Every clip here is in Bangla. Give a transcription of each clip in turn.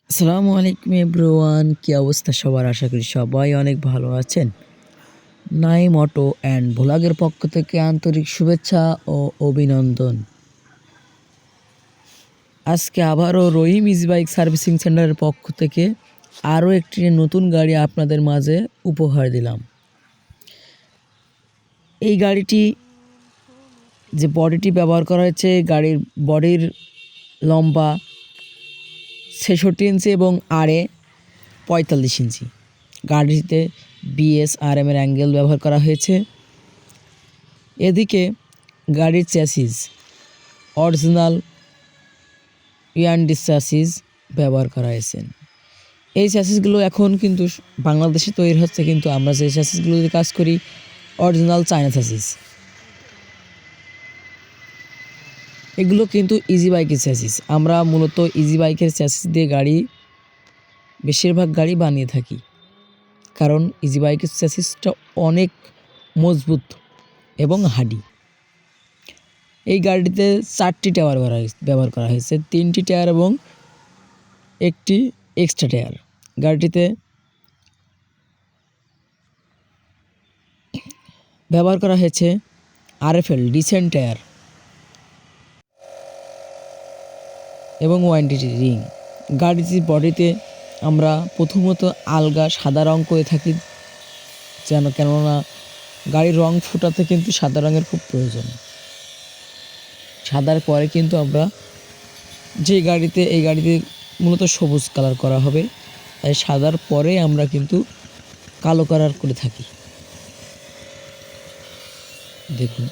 আসসালামু আলাইকুম এভরিওয়ান, কি অবস্থা সবার? আশা করি সবাই অনেক ভালো আছেন। নাইম অটো অ্যান্ড ভ্লগের পক্ষ থেকে আন্তরিক শুভেচ্ছা ও অভিনন্দন। আজকে আবারও রহিম ইজি বাইক সার্ভিসিং সেন্টারের পক্ষ থেকে আরও একটি নতুন গাড়ি আপনাদের মাঝে উপহার দিলাম। এই গাড়িটি যে বডিটি ব্যবহার করা হয়েছে, গাড়ির বডির লম্বা 66 ইঞ্চি এবং আড়ে 45 ইঞ্চি। গাড়িতে BSRM এর অ্যাঙ্গেল ব্যবহার করা হয়েছে। এদিকে গাড়ির চ্যাসিস অরিজিনাল ইয়ান্ডিস চ্যাসিস ব্যবহার করা হয়েছে। এই চ্যাসিসগুলো এখন কিন্তু বাংলাদেশে তৈরি হচ্ছে, কিন্তু আমরা যে চ্যাসিসগুলোতে কাজ করি অরিজিনাল চায়না চ্যাসিস। এগুলো কিন্তু ইজি বাইকের চ্যাসিস। আমরা মূলত ইজি বাইকের চ্যাসিস দিয়ে বেশিরভাগ গাড়ি বানিয়ে থাকি, কারণ ইজি বাইকের চ্যাসিসটা অনেক মজবুত এবং হার্ডি। এই গাড়িটিতে 4টি টায়ার ব্যবহার করা হয়েছে, 3টি টায়ার এবং একটি এক্সট্রা টায়ার। গাড়িটিতে ব্যবহার করা হয়েছে RFL ডিসেন্ট টায়ার এবং ওয়ারেন্টি রিং। গাড়িটির বডিতে আমরা প্রথমত আলগা সাদা রং করে থাকি, কেননা গাড়ির রং ফুটাতে কিন্তু সাদা রঙের খুব প্রয়োজন। সাদার পরে কিন্তু আমরা এই গাড়িতে মূলত সবুজ কালার করা হবে, তাই সাদার পরে আমরা কিন্তু কালো কালার করে থাকি, দেখুন।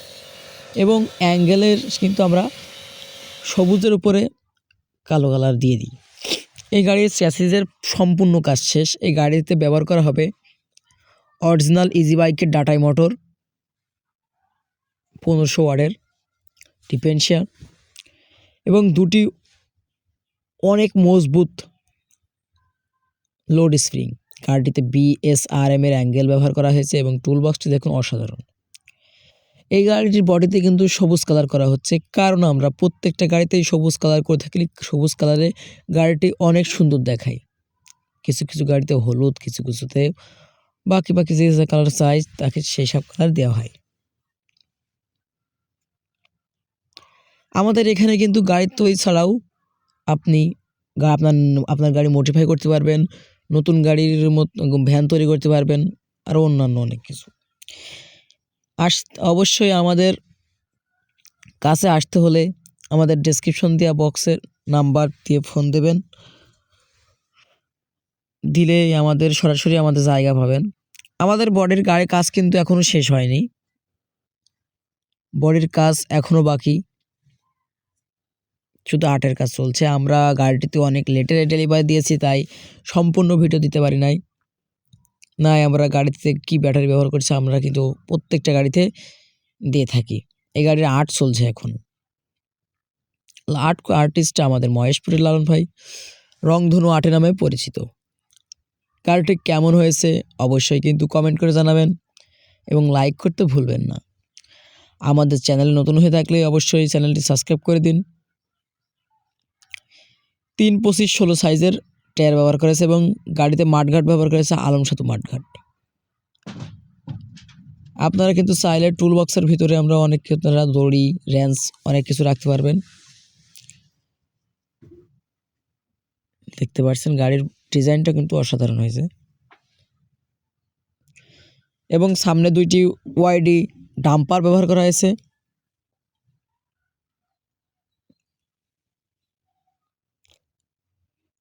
এবং অ্যাঙ্গেলের কিন্তু আমরা সবুজের উপরে কালো কালার দিয়ে দিই। এই গাড়ির চ্যাসিসের সম্পূর্ণ কাজ শেষ। এই গাড়িতে ব্যবহার করা হবে অরিজিনাল ইজি বাইকের ডাটাই মোটর 1500 ওয়াটের ডিফেন্সিয়ার এবং দুটি অনেক মজবুত লোড স্প্রিং। গাড়িটিতে BSRM এর অ্যাঙ্গেল ব্যবহার করা হয়েছে এবং টুল বক্সটি দেখুন অসাধারণ। এই গাড়িটির বডিতে কিন্তু সবুজ কালার করা হচ্ছে, কারণ আমরা প্রত্যেকটা গাড়িতেই সবুজ কালার করে থাকলে সবুজ কালারে গাড়িটি অনেক সুন্দর দেখায়। কিছু কিছু গাড়িতে হলুদ, কিছু কিছুতে বাকি যে কালার চাই তাকে সেই সব কালার দেওয়া হয়। আমাদের এখানে কিন্তু গাড়ি তৈরি ছাড়াও আপনি আপনার গাড়ি মডিফাই করতে পারবেন, নতুন গাড়ির মতো ভ্যান তৈরি করতে পারবেন, আরও অন্যান্য অনেক কিছু। অবশ্যই আমাদের কাছে আসতে হলে আমাদের ডেসক্রিপশন দেওয়া বক্সের নাম্বার দিয়ে ফোন দেবেন, দিলেই সরাসরি আমাদের জায়গা পাবেন। আমাদের বডির গাড়ির কাজ কিন্তু এখনও শেষ হয়নি, বডির কাজ এখনও বাকি, শুধু আর্টের কাজ চলছে। আমরা গাড়িটিতে অনেক লেটে ডেলিভারি দিয়েছি, তাই সম্পূর্ণ ভিডিও দিতে পারি নাই। আমরা গাড়িতে কি ব্যাটারি ব্যবহার করছি আমরা কিন্তু প্রত্যেকটা গাড়িতে দিয়ে থাকি। এই গাড়ির আর্ট চলছে এখন। আর্টিস্ট আমাদের মহেশপুরের লালন ভাই, রংধনু আর্টে নামে পরিচিত। গাড়িটি কেমন হয়েছে অবশ্যই কিন্তু কমেন্ট করে জানাবেন এবং লাইক করতে ভুলবেন না। আমাদের চ্যানেল নতুন হয়ে থাকলে অবশ্যই চ্যানেলটি সাবস্ক্রাইব করে দিন। 325/16 সাইজের টায়ার ব্যবহার করেছে এবং গাড়িতে মাঠঘাট ব্যবহার করেছে আলম সেতু মাঠঘাট। আপনারা কিন্তু চাইলে টুল বক্সের ভিতরে আমরা অনেক দড়ি, রেঞ্চ অনেক কিছু রাখতে পারবেন। দেখতে পাচ্ছেন গাড়ির ডিজাইনটা কিন্তু অসাধারণ হয়েছে এবং সামনে 2টি ওয়াইডি ডাম্পার ব্যবহার করা হয়েছে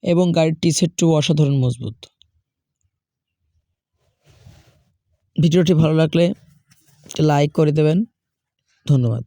এবং গাড়ির টি-সেটটিও অসাধারণ মজবুত। ভিডিওটি ভালো লাগলে লাইক করে দেবেন। ধন্যবাদ।